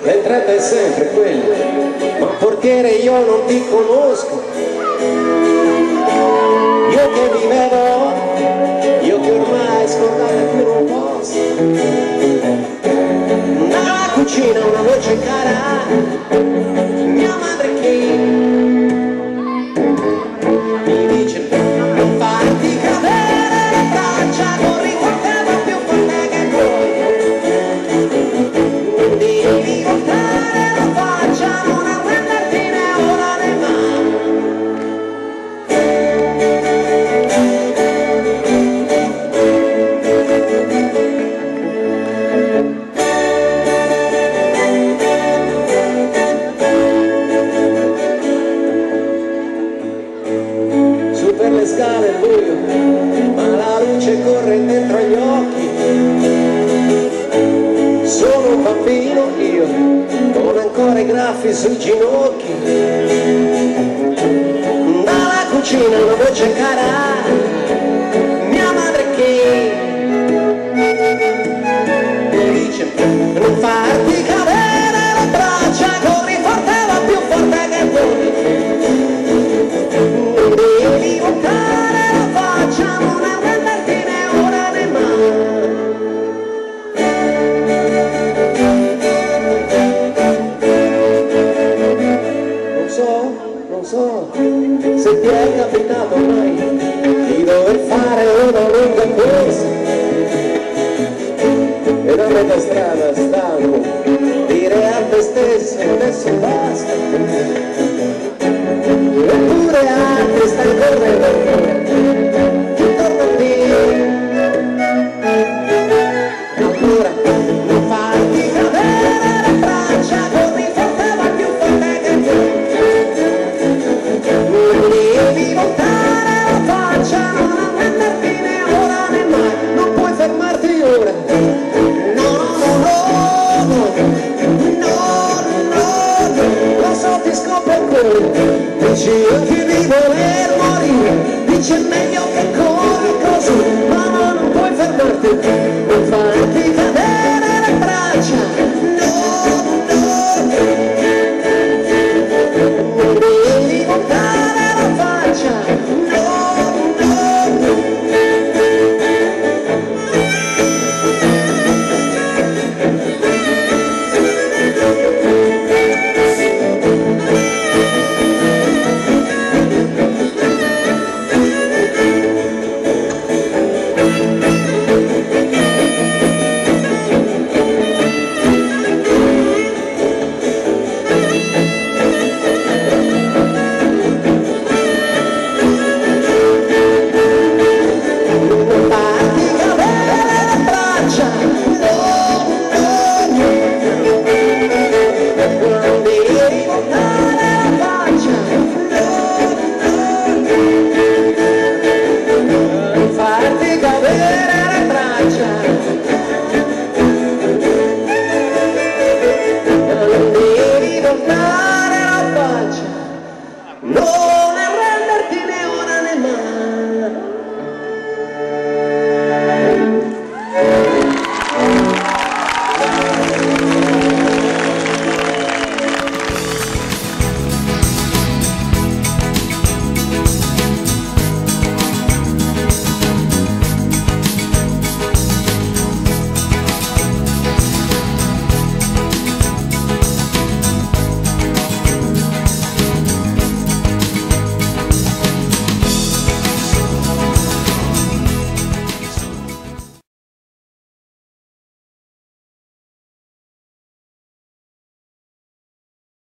l'entrata è sempre quella, ma portiere io non ti conosco. Io che mi vedo, io che ormai scordare più non posso. Nella cucina una voce cara, mia madre che mi dice non farti cadere le braccia, corri forte ma più forte che puoi. Devi voltare la faccia, non arrenderti né ora né mai. Su per le scale è buio, ma la luce corre dentro agli occhi. Sono un bambino io, con ancora i graffi sui ginocchi. Dalla cucina una voce cara, mia madre che mi dice non farti cadere le braccia, corri forte ma più forte che puoi. Devi voltare la faccia, non arrenderti né ora né mai. Non so se ti è capitato mai di dover fare una lunga corsa e da metà strada stanco dire a te stesso adesso basta, eppure altri stai correndo